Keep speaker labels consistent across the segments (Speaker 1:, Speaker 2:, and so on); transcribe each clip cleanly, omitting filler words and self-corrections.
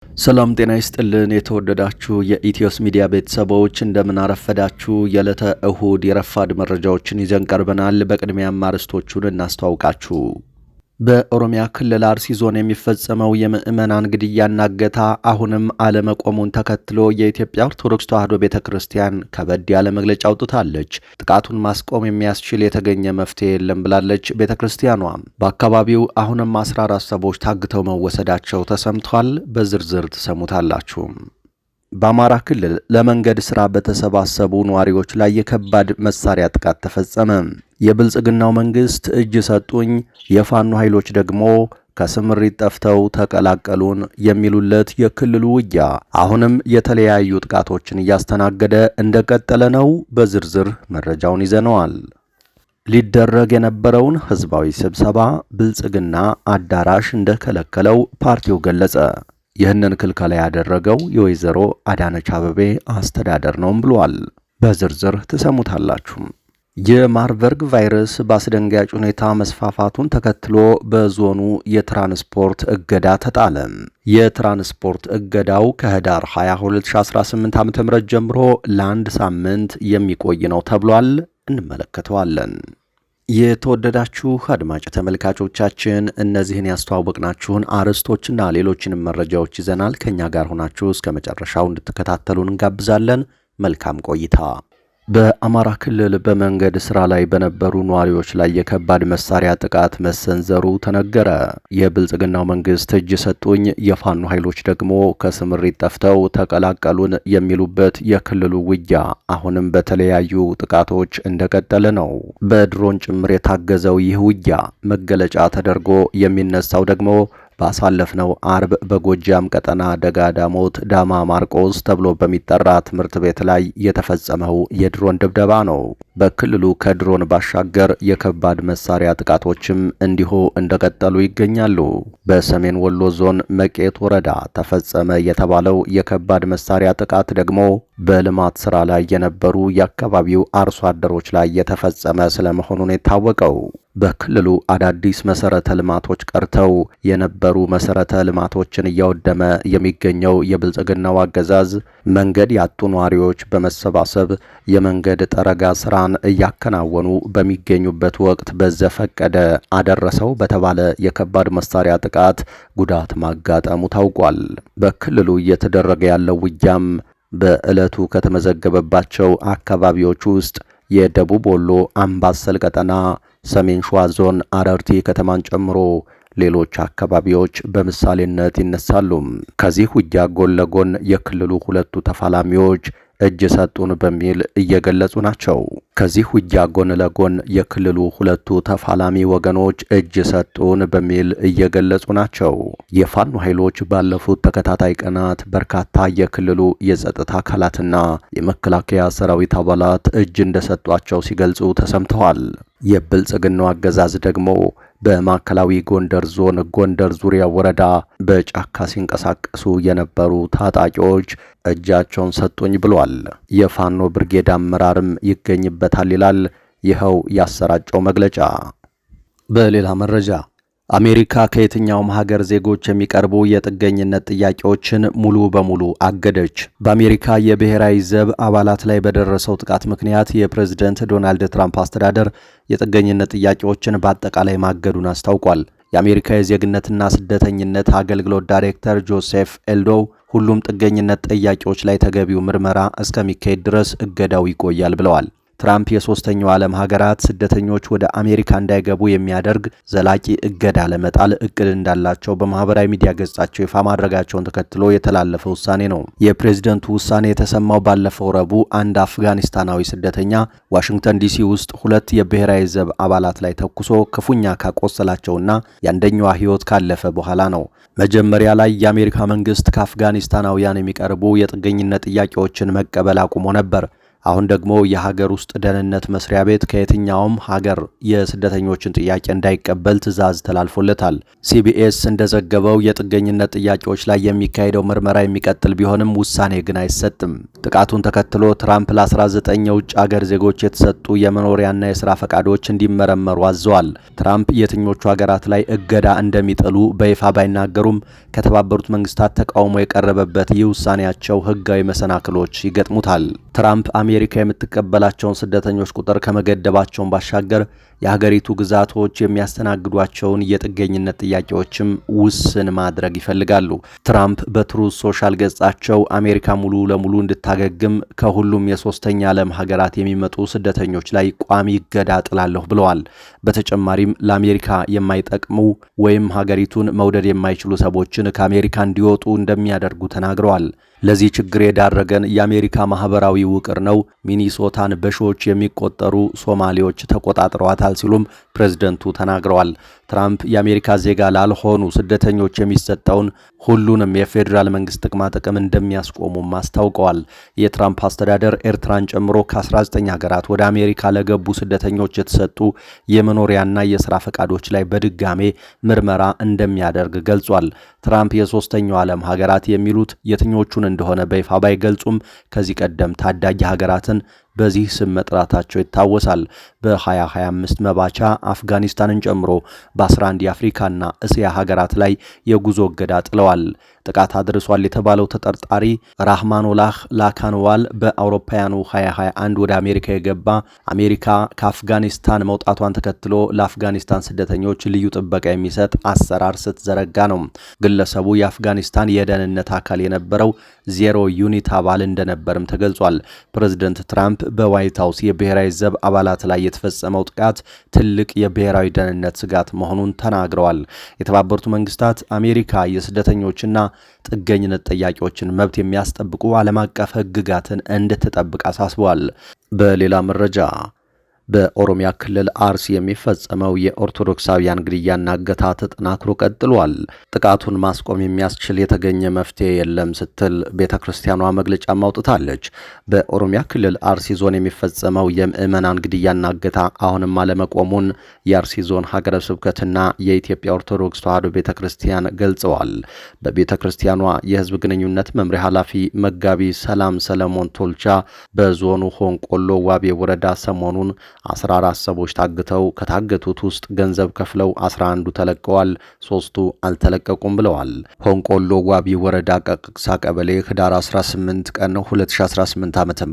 Speaker 1: ሰላም ጤና ይስጥልን የተወደዳችሁ የኢትዮስ ሚዲያ ቤተሰቦች እንደምን አረፈዳችሁ። የዕለተ እሁድ የረፋድ መረጃዎችን ይዘን ቀርበናል። በቅድሚያም አርዕስቶቹን እናስተዋውቃችሁ። በኦሮሚያ ክልል አርሲ ዞን የሚፈጸመው የምዕመናን ግድያና እገታ አሁንም አለመቆሙን ተከትሎ የኢትዮጵያ ኦርቶዶክስ ተዋሕዶ ቤተክርስቲያን ከበድ ያለ መግለጫ አውጥታለች። ጥቃቱን ማስቆም የሚያስችል የተገኘ መፍትሄ የለም ብላለች። ቤተክርስቲያኗ በአካባቢው አሁንም 14 ሰዎች ታግተው መወሰዳቸው ተሰምቷል። በዝርዝር ትሰሙታላችሁ። በአማራ ክልል ለመንገድ ሥራ በተሰባሰቡ ነዋሪዎች ላይ የከባድ መሳሪያ ጥቃት ተፈጸመ። የብልጽግናው መንግስት እጅ ሰጡኝ፣ የፋኖ ኃይሎች ደግሞ ከስምሪት ጠፍተው ተቀላቀሉን የሚሉለት የክልሉ ውጊያ አሁንም የተለያዩ ጥቃቶችን እያስተናገደ እንደቀጠለ ነው። በዝርዝር መረጃውን ይዘነዋል። ሊደረግ የነበረውን ህዝባዊ ስብሰባ ብልጽግና አዳራሽ እንደከለከለው ፓርቲው ገለጸ። ይህንን ክልከላ ያደረገው የወይዘሮ አዳነች አቤቤ አስተዳደር ነውም ብሏል። በዝርዝር ትሰሙታላችሁ። የማርበርግ ቫይረስ በአስደንጋጭ ሁኔታ መስፋፋቱን ተከትሎ በዞኑ የትራንስፖርት እገዳ ተጣለ። የትራንስፖርት እገዳው ከህዳር 22 2018 ዓ.ም ጀምሮ ለአንድ ሳምንት የሚቆይ ነው ተብሏል። እንመለከተዋለን። የተወደዳችሁ አድማጭ ተመልካቾቻችን እነዚህን ያስተዋወቅናችሁን አርዕስቶችና ሌሎችንም መረጃዎች ይዘናል። ከኛ ጋር ሆናችሁ እስከ መጨረሻው እንድትከታተሉን እንጋብዛለን። መልካም ቆይታ። በአማራ ክልል በመንገድ ስራ ላይ በነበሩ ነዋሪዎች ላይ የከባድ መሳሪያ ጥቃት መሰንዘሩ ተነገረ። የብልጽግናው መንግስት እጅ ሰጡኝ፣ የፋኖ ኃይሎች ደግሞ ከስምሪት ጠፍተው ተቀላቀሉን የሚሉበት የክልሉ ውጊያ አሁንም በተለያዩ ጥቃቶች እንደቀጠለ ነው። በድሮን ጭምር የታገዘው ይህ ውጊያ መገለጫ ተደርጎ የሚነሳው ደግሞ ባሳለፍነው አርብ በጎጃም ቀጠና ደጋዳሞት ዳማ ማርቆስ ተብሎ በሚጠራ ትምህርት ቤት ላይ የተፈጸመው የድሮን ድብደባ ነው። በክልሉ ከድሮን ባሻገር የከባድ መሳሪያ ጥቃቶችም እንዲሁ እንደቀጠሉ ይገኛሉ። በሰሜን ወሎ ዞን መቄት ወረዳ ተፈጸመ የተባለው የከባድ መሳሪያ ጥቃት ደግሞ በልማት ስራ ላይ የነበሩ የአካባቢው አርሶ አደሮች ላይ የተፈጸመ ስለመሆኑን የታወቀው በክልሉ አዳዲስ መሰረተ ልማቶች ቀርተው የነበሩ መሰረተ ልማቶችን እያወደመ የሚገኘው የብልጽግናው አገዛዝ መንገድ ያጡ ነዋሪዎች በመሰባሰብ የመንገድ ጠረጋ ስራን እያከናወኑ በሚገኙበት ወቅት በዘፈቀደ አደረሰው በተባለ የከባድ መሳሪያ ጥቃት ጉዳት ማጋጠሙ ታውቋል። በክልሉ እየተደረገ ያለው ውጊያም በዕለቱ ከተመዘገበባቸው አካባቢዎች ውስጥ የደቡብ ወሎ አምባሰል ቀጠና፣ ሰሜን ሸዋ ዞን አረርቲ ከተማን ጨምሮ ሌሎች አካባቢዎች በምሳሌነት ይነሳሉ። ከዚህ ውጊያ ጎን ለጎን የክልሉ ሁለቱ ተፋላሚዎች እጅ ሰጡን በሚል እየገለጹ ናቸው። ከዚህ ውጊያ ጎን ለጎን የክልሉ ሁለቱ ተፋላሚ ወገኖች እጅ ሰጡን በሚል እየገለጹ ናቸው። የፋኖ ኃይሎች ባለፉት ተከታታይ ቀናት በርካታ የክልሉ የጸጥታ አካላትና የመከላከያ ሰራዊት አባላት እጅ እንደሰጧቸው ሲገልጹ ተሰምተዋል። የብልጽግናው አገዛዝ ደግሞ በማዕከላዊ ጎንደር ዞን ጎንደር ዙሪያ ወረዳ በጫካ ሲንቀሳቀሱ የነበሩ ታጣቂዎች እጃቸውን ሰጡኝ ብሏል። የፋኖ ብርጌድ አመራርም ይገኝበታል ይላል ይኸው ያሰራጨው መግለጫ። በሌላ መረጃ አሜሪካ ከየትኛውም ሀገር ዜጎች የሚቀርቡ የጥገኝነት ጥያቄዎችን ሙሉ በሙሉ አገደች። በአሜሪካ የብሔራዊ ዘብ አባላት ላይ በደረሰው ጥቃት ምክንያት የፕሬዝደንት ዶናልድ ትራምፕ አስተዳደር የጥገኝነት ጥያቄዎችን በአጠቃላይ ማገዱን አስታውቋል። የአሜሪካ የዜግነትና ስደተኝነት አገልግሎት ዳይሬክተር ጆሴፍ ኤልዶው ሁሉም ጥገኝነት ጥያቄዎች ላይ ተገቢው ምርመራ እስከሚካሄድ ድረስ እገዳው ይቆያል ብለዋል። ትራምፕ የሶስተኛው ዓለም ሀገራት ስደተኞች ወደ አሜሪካ እንዳይገቡ የሚያደርግ ዘላቂ እገዳ ለመጣል እቅድ እንዳላቸው በማህበራዊ ሚዲያ ገጻቸው ይፋ ማድረጋቸውን ተከትሎ የተላለፈ ውሳኔ ነው። የፕሬዝደንቱ ውሳኔ የተሰማው ባለፈው ረቡዕ አንድ አፍጋኒስታናዊ ስደተኛ ዋሽንግተን ዲሲ ውስጥ ሁለት የብሔራዊ ዘብ አባላት ላይ ተኩሶ ክፉኛ ካቆሰላቸውና የአንደኛዋ ሕይወት ካለፈ በኋላ ነው። መጀመሪያ ላይ የአሜሪካ መንግስት ከአፍጋኒስታናውያን የሚቀርቡ የጥገኝነት ጥያቄዎችን መቀበል አቁሞ ነበር። አሁን ደግሞ የሀገር ውስጥ ደህንነት መስሪያ ቤት ከየትኛውም ሀገር የስደተኞችን ጥያቄ እንዳይቀበል ትዕዛዝ ተላልፎለታል። ሲቢኤስ እንደዘገበው የጥገኝነት ጥያቄዎች ላይ የሚካሄደው ምርመራ የሚቀጥል ቢሆንም ውሳኔ ግን አይሰጥም። ጥቃቱን ተከትሎ ትራምፕ ለ19 የውጭ ሀገር ዜጎች የተሰጡ የመኖሪያና የስራ ፈቃዶች እንዲመረመሩ አዘዋል። ትራምፕ የትኞቹ ሀገራት ላይ እገዳ እንደሚጥሉ በይፋ ባይናገሩም ከተባበሩት መንግስታት ተቃውሞ የቀረበበት ይህ ውሳኔያቸው ህጋዊ መሰናክሎች ይገጥሙታል። ትራምፕ አሜሪካ የምትቀበላቸውን ስደተኞች ቁጥር ከመገደባቸውን ባሻገር የሀገሪቱ ግዛቶች የሚያስተናግዷቸውን የጥገኝነት ጥያቄዎችም ውስን ማድረግ ይፈልጋሉ። ትራምፕ በትሩዝ ሶሻል ገጻቸው አሜሪካ ሙሉ ለሙሉ እንድታገግም ከሁሉም የሶስተኛ ዓለም ሀገራት የሚመጡ ስደተኞች ላይ ቋሚ እገዳ ጥላለሁ ብለዋል። በተጨማሪም ለአሜሪካ የማይጠቅሙ ወይም ሀገሪቱን መውደድ የማይችሉ ሰዎችን ከአሜሪካ እንዲወጡ እንደሚያደርጉ ተናግረዋል። ለዚህ ችግር የዳረገን የአሜሪካ ማህበራዊ ውቅር ነው። ሚኒሶታን በሺዎች የሚቆጠሩ ሶማሌዎች ተቆጣጥረዋታል ሲሉም ፕሬዝደንቱ ተናግረዋል። ትራምፕ የአሜሪካ ዜጋ ላልሆኑ ስደተኞች የሚሰጠውን ሁሉንም የፌዴራል መንግስት ጥቅማ ጥቅም እንደሚያስቆሙም አስታውቀዋል። የትራምፕ አስተዳደር ኤርትራን ጨምሮ ከ19 ሀገራት ወደ አሜሪካ ለገቡ ስደተኞች የተሰጡ የመኖሪያና የስራ ፈቃዶች ላይ በድጋሜ ምርመራ እንደሚያደርግ ገልጿል። ትራምፕ የሶስተኛው ዓለም ሀገራት የሚሉት የትኞቹን እንደሆነ በይፋ ባይገልጹም ከዚህ ቀደም ታዳጊ ሀገራትን በዚህ ስም መጥራታቸው ይታወሳል። በ2025 መባቻ አፍጋኒስታንን ጨምሮ በ11 የአፍሪካና እስያ ሀገራት ላይ የጉዞ እገዳ ጥለዋል። ጥቃት አድርሷል የተባለው ተጠርጣሪ ራህማኖላህ ላካንዋል በአውሮፓውያኑ 2021 ወደ አሜሪካ የገባ አሜሪካ ከአፍጋኒስታን መውጣቷን ተከትሎ ለአፍጋኒስታን ስደተኞች ልዩ ጥበቃ የሚሰጥ አሰራር ስትዘረጋ ነው። ግለሰቡ የአፍጋኒስታን የደህንነት አካል የነበረው ዜሮ ዩኒት አባል እንደነበርም ተገልጿል። ፕሬዝደንት ትራምፕ በዋይት ሀውስ የብሔራዊ ዘብ አባላት ላይ የተፈጸመው ጥቃት ትልቅ የብሔራዊ ደህንነት ስጋት መሆኑን ተናግረዋል። የተባበሩት መንግስታት አሜሪካ የስደተኞችና ጥገኝነት ጠያቂዎችን መብት የሚያስጠብቁ ዓለም አቀፍ ሕግጋትን እንድትጠብቅ አሳስበዋል። በሌላ መረጃ በኦሮሚያ ክልል አርሲ የሚፈጸመው የኦርቶዶክሳውያን ግድያና እገታ ተጠናክሮ ቀጥሏል። ጥቃቱን ማስቆም የሚያስችል የተገኘ መፍትሄ የለም ስትል ቤተ ክርስቲያኗ መግለጫ አውጥታለች። በኦሮሚያ ክልል አርሲ ዞን የሚፈጸመው የምዕመናን ግድያና እገታ አሁንም አለመቆሙን የአርሲ ዞን ሀገረ ስብከትና የኢትዮጵያ ኦርቶዶክስ ተዋሕዶ ቤተ ክርስቲያን ገልጸዋል። በቤተ ክርስቲያኗ የህዝብ ግንኙነት መምሪያ ኃላፊ መጋቢ ሰላም ሰለሞን ቶልቻ በዞኑ ሆንቆሎ ዋቤ ወረዳ ሰሞኑን 14 ሰዎች ታግተው ከታገቱት ውስጥ ገንዘብ ከፍለው 11ዱ ተለቀዋል፣ 3ቱ አልተለቀቁም ብለዋል። ሆንቆሎ ዋቢ ወረዳ ቀቅሳ ቀበሌ ህዳር 18 ቀን 2018 ዓ.ም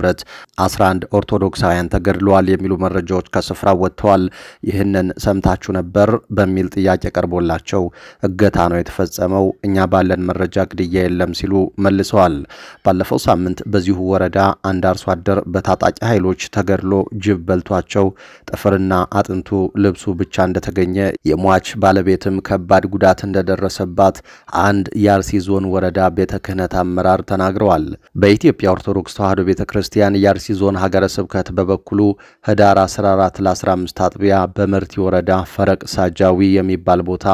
Speaker 1: 11 ኦርቶዶክሳውያን ተገድለዋል የሚሉ መረጃዎች ከስፍራው ወጥተዋል። ይህንን ሰምታችሁ ነበር በሚል ጥያቄ ቀርቦላቸው እገታ ነው የተፈጸመው፣ እኛ ባለን መረጃ ግድያ የለም ሲሉ መልሰዋል። ባለፈው ሳምንት በዚሁ ወረዳ አንድ አርሶ አደር በታጣቂ ኃይሎች ተገድሎ ጅብ በልቷቸው ጥፍርና አጥንቱ ልብሱ ብቻ እንደተገኘ የሟች ባለቤትም ከባድ ጉዳት እንደደረሰባት አንድ የአርሲ ዞን ወረዳ ቤተ ክህነት አመራር ተናግረዋል። በኢትዮጵያ ኦርቶዶክስ ተዋሕዶ ቤተ ክርስቲያን የአርሲ ዞን ሀገረ ስብከት በበኩሉ ህዳር 14 ለ15 አጥቢያ በመርቲ ወረዳ ፈረቅ ሳጃዊ የሚባል ቦታ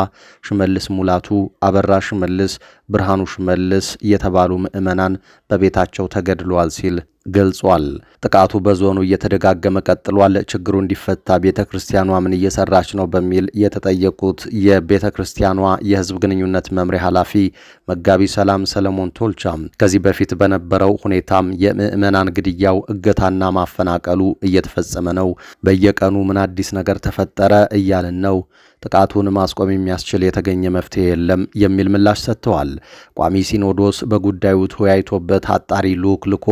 Speaker 1: ሽመልስ ሙላቱ፣ አበራ ሽመልስ፣ ብርሃኑ ሽመልስ የተባሉ ምዕመናን በቤታቸው ተገድለዋል ሲል ገልጿል። ጥቃቱ በዞኑ እየተደጋገመ ቀጥሏል። ችግሩ እንዲፈታ ቤተ ክርስቲያኗ ምን እየሰራች ነው በሚል የተጠየቁት የቤተ ክርስቲያኗ የህዝብ ግንኙነት መምሪያ ኃላፊ መጋቢ ሰላም ሰለሞን ቶልቻ ከዚህ በፊት በነበረው ሁኔታም የምዕመናን ግድያው፣ እገታና ማፈናቀሉ እየተፈጸመ ነው። በየቀኑ ምን አዲስ ነገር ተፈጠረ እያልን ነው። ጥቃቱን ማስቆም የሚያስችል የተገኘ መፍትሄ የለም የሚል ምላሽ ሰጥተዋል። ቋሚ ሲኖዶስ በጉዳዩ ተወያይቶበት አጣሪ ልዑክ ልኮ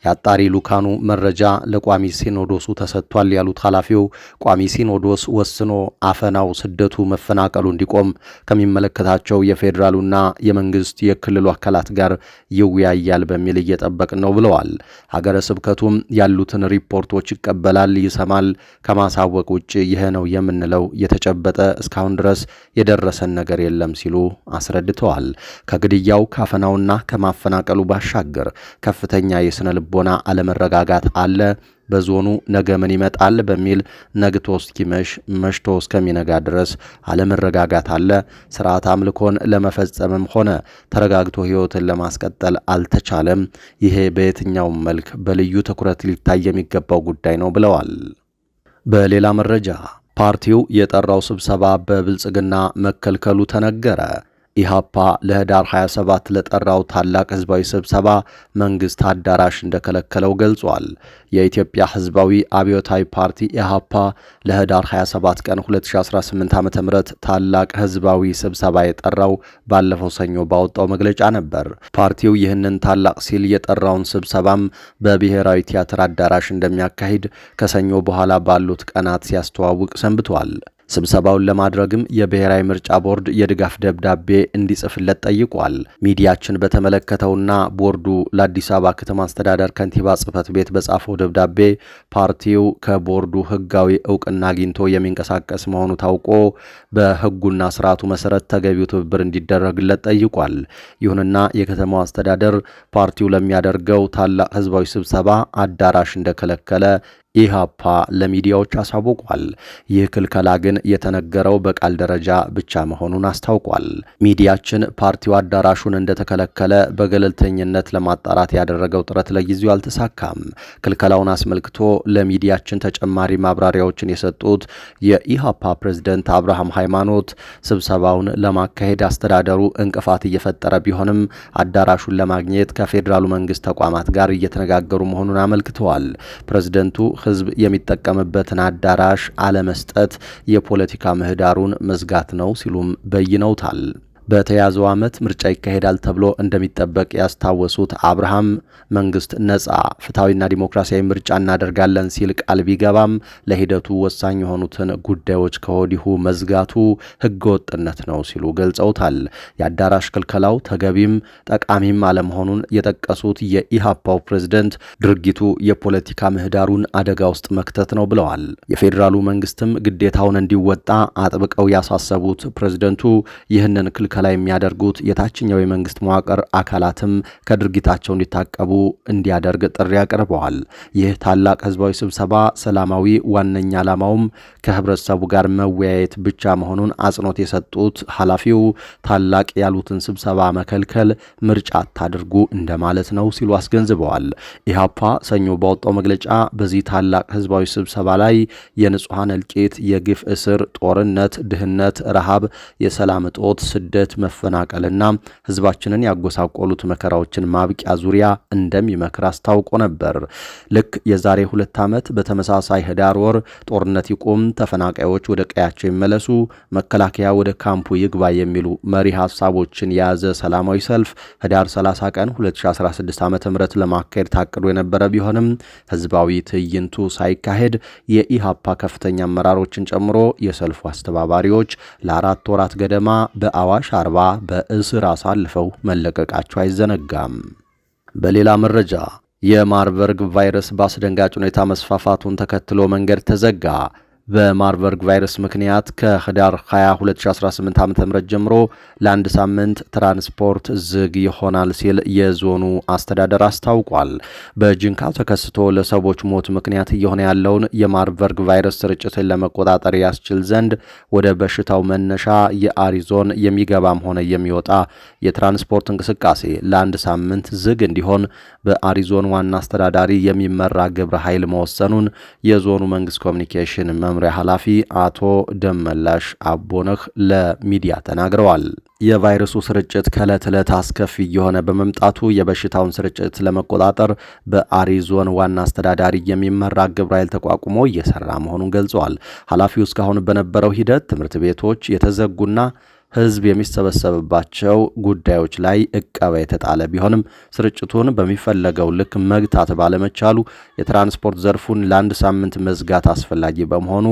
Speaker 1: የአጣሪ ልዑካኑ መረጃ ለቋሚ ሲኖዶሱ ተሰጥቷል ያሉት ኃላፊው ቋሚ ሲኖዶስ ወስኖ አፈናው፣ ስደቱ፣ መፈናቀሉ እንዲቆም ከሚመለከታቸው የፌዴራሉና የመንግስት የክልሉ አካላት ጋር ይወያያል በሚል እየጠበቅን ነው ብለዋል። ሀገረ ስብከቱም ያሉትን ሪፖርቶች ይቀበላል፣ ይሰማል። ከማሳወቅ ውጭ ይህ ነው የምንለው የተጨበጠ እስካሁን ድረስ የደረሰን ነገር የለም ሲሉ አስረድተዋል። ከግድያው ካፈናውና ከማፈናቀሉ ባሻገር ከፍተኛ የስነ ልቦና አለመረጋጋት አለ። በዞኑ ነገ ምን ይመጣል በሚል ነግቶ እስኪመሽ መሽቶ እስከሚነጋ ድረስ አለመረጋጋት አለ። ስርዓት አምልኮን ለመፈጸምም ሆነ ተረጋግቶ ሕይወትን ለማስቀጠል አልተቻለም። ይሄ በየትኛውም መልክ በልዩ ትኩረት ሊታይ የሚገባው ጉዳይ ነው ብለዋል። በሌላ መረጃ ፓርቲው የጠራው ስብሰባ በብልጽግና መከልከሉ ተነገረ። ኢሃፓ ለህዳር 27 ለጠራው ታላቅ ህዝባዊ ስብሰባ መንግስት አዳራሽ እንደከለከለው ገልጿል። የኢትዮጵያ ህዝባዊ አብዮታዊ ፓርቲ ኢሃፓ ለህዳር 27 ቀን 2018 ዓ.ም ታላቅ ህዝባዊ ስብሰባ የጠራው ባለፈው ሰኞ ባወጣው መግለጫ ነበር። ፓርቲው ይህንን ታላቅ ሲል የጠራውን ስብሰባም በብሔራዊ ቲያትር አዳራሽ እንደሚያካሂድ ከሰኞ በኋላ ባሉት ቀናት ሲያስተዋውቅ ሰንብቷል። ስብሰባውን ለማድረግም የብሔራዊ ምርጫ ቦርድ የድጋፍ ደብዳቤ እንዲጽፍለት ጠይቋል። ሚዲያችን በተመለከተውና ቦርዱ ለአዲስ አበባ ከተማ አስተዳደር ከንቲባ ጽሕፈት ቤት በጻፈው ደብዳቤ ፓርቲው ከቦርዱ ህጋዊ እውቅና አግኝቶ የሚንቀሳቀስ መሆኑ ታውቆ በህጉና ስርዓቱ መሰረት ተገቢው ትብብር እንዲደረግለት ጠይቋል። ይሁንና የከተማው አስተዳደር ፓርቲው ለሚያደርገው ታላቅ ህዝባዊ ስብሰባ አዳራሽ እንደከለከለ ኢሃፓ ለሚዲያዎች አሳውቋል። ይህ ክልከላ ግን የተነገረው በቃል ደረጃ ብቻ መሆኑን አስታውቋል። ሚዲያችን ፓርቲው አዳራሹን እንደተከለከለ በገለልተኝነት ለማጣራት ያደረገው ጥረት ለጊዜው አልተሳካም። ክልከላውን አስመልክቶ ለሚዲያችን ተጨማሪ ማብራሪያዎችን የሰጡት የኢሃፓ ፕሬዝደንት አብርሃም ሃይማኖት ስብሰባውን ለማካሄድ አስተዳደሩ እንቅፋት እየፈጠረ ቢሆንም አዳራሹን ለማግኘት ከፌዴራሉ መንግስት ተቋማት ጋር እየተነጋገሩ መሆኑን አመልክተዋል። ፕሬዝደንቱ ህዝብ የሚጠቀምበትን አዳራሽ አለመስጠት የፖለቲካ ምህዳሩን መዝጋት ነው ሲሉም በይነውታል። በተያዘው ዓመት ምርጫ ይካሄዳል ተብሎ እንደሚጠበቅ ያስታወሱት አብርሃም መንግስት ነጻ ፍትሐዊና ዲሞክራሲያዊ ምርጫ እናደርጋለን ሲል ቃል ቢገባም ለሂደቱ ወሳኝ የሆኑትን ጉዳዮች ከወዲሁ መዝጋቱ ህገወጥነት ነው ሲሉ ገልጸውታል። የአዳራሽ ክልከላው ተገቢም ጠቃሚም አለመሆኑን የጠቀሱት የኢሃፓው ፕሬዝደንት ድርጊቱ የፖለቲካ ምህዳሩን አደጋ ውስጥ መክተት ነው ብለዋል። የፌዴራሉ መንግስትም ግዴታውን እንዲወጣ አጥብቀው ያሳሰቡት ፕሬዝደንቱ ይህንን ክልከላ የሚያደርጉት የታችኛው የመንግስት መዋቅር አካላትም ከድርጊታቸው እንዲታቀቡ እንዲያደርግ ጥሪ አቅርበዋል። ይህ ታላቅ ህዝባዊ ስብሰባ ሰላማዊ፣ ዋነኛ ዓላማውም ከህብረተሰቡ ጋር መወያየት ብቻ መሆኑን አጽንኦት የሰጡት ኃላፊው ታላቅ ያሉትን ስብሰባ መከልከል ምርጫ አታድርጉ እንደማለት ነው ሲሉ አስገንዝበዋል። ኢሃፓ ሰኞ ባወጣው መግለጫ በዚህ ታላቅ ህዝባዊ ስብሰባ ላይ የንጹሐን እልቂት፣ የግፍ እስር፣ ጦርነት፣ ድህነት፣ ረሃብ፣ የሰላም እጦት፣ ስደት፣ መፈናቀልና ህዝባችንን ያጎሳቆሉት መከራዎችን ማብቂያ ዙሪያ እንደሚመክር አስታውቆ ነበር። ልክ የዛሬ 2 ዓመት በተመሳሳይ ህዳር ወር ጦርነት ይቁም፣ ተፈናቃዮች ወደ ቀያቸው ይመለሱ፣ መከላከያ ወደ ካምፑ ይግባ የሚሉ መሪ ሐሳቦችን የያዘ ሰላማዊ ሰልፍ ህዳር 30 ቀን 2016 ዓ.ም ለማካሄድ ታቅዶ የነበረ ቢሆንም ህዝባዊ ትዕይንቱ ሳይካሄድ የኢሃፓ ከፍተኛ አመራሮችን ጨምሮ የሰልፉ አስተባባሪዎች ለ4 ወራት ገደማ በአዋሽ 40 በእስር አሳልፈው መለቀቃቸው አይዘነጋም። በሌላ መረጃ የማርበርግ ቫይረስ በአስደንጋጭ ሁኔታ መስፋፋቱን ተከትሎ መንገድ ተዘጋ። በማርበርግ ቫይረስ ምክንያት ከህዳር 20 2018 ዓ.ም ጀምሮ ለአንድ ሳምንት ትራንስፖርት ዝግ ይሆናል ሲል የዞኑ አስተዳደር አስታውቋል። በጅንካው ተከስቶ ለሰዎች ሞት ምክንያት እየሆነ ያለውን የማርበርግ ቫይረስ ስርጭትን ለመቆጣጠር ያስችል ዘንድ ወደ በሽታው መነሻ የአሪዞን የሚገባም ሆነ የሚወጣ የትራንስፖርት እንቅስቃሴ ለአንድ ሳምንት ዝግ እንዲሆን በአሪዞን ዋና አስተዳዳሪ የሚመራ ግብረ ኃይል መወሰኑን የዞኑ መንግስት ኮሚኒኬሽን መምሪያ ኃላፊ አቶ ደመላሽ አቦነህ ለሚዲያ ተናግረዋል። የቫይረሱ ስርጭት ከዕለት ዕለት አስከፊ እየሆነ በመምጣቱ የበሽታውን ስርጭት ለመቆጣጠር በአሪዞን ዋና አስተዳዳሪ የሚመራ ግብረ ኃይል ተቋቁሞ እየሰራ መሆኑን ገልጸዋል። ኃላፊው እስካሁን በነበረው ሂደት ትምህርት ቤቶች የተዘጉና ህዝብ የሚሰበሰብባቸው ጉዳዮች ላይ እቀባ የተጣለ ቢሆንም ስርጭቱን በሚፈለገው ልክ መግታት ባለመቻሉ የትራንስፖርት ዘርፉን ለአንድ ሳምንት መዝጋት አስፈላጊ በመሆኑ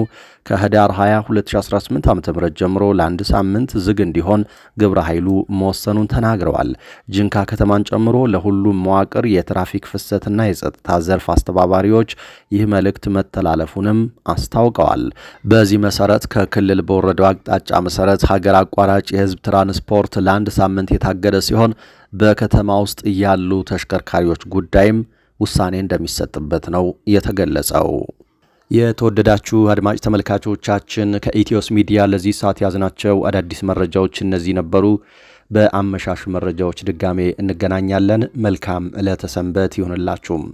Speaker 1: ከህዳር 20 2018 ዓ.ም ጀምሮ ለአንድ ሳምንት ዝግ እንዲሆን ግብረ ኃይሉ መወሰኑን ተናግረዋል። ጅንካ ከተማን ጨምሮ ለሁሉም መዋቅር የትራፊክ ፍሰትና የጸጥታ ዘርፍ አስተባባሪዎች ይህ መልእክት መተላለፉንም አስታውቀዋል። በዚህ መሰረት ከክልል በወረደው አቅጣጫ መሰረት ሀገር አቋራጭ የህዝብ ትራንስፖርት ለአንድ ሳምንት የታገደ ሲሆን በከተማ ውስጥ ያሉ ተሽከርካሪዎች ጉዳይም ውሳኔ እንደሚሰጥበት ነው የተገለጸው። የተወደዳችሁ አድማጭ ተመልካቾቻችን ከኢትዮስ ሚዲያ ለዚህ ሰዓት ያዝናቸው አዳዲስ መረጃዎች እነዚህ ነበሩ። በአመሻሽ መረጃዎች ድጋሜ እንገናኛለን። መልካም ዕለተ ሰንበት ይሁንላችሁም።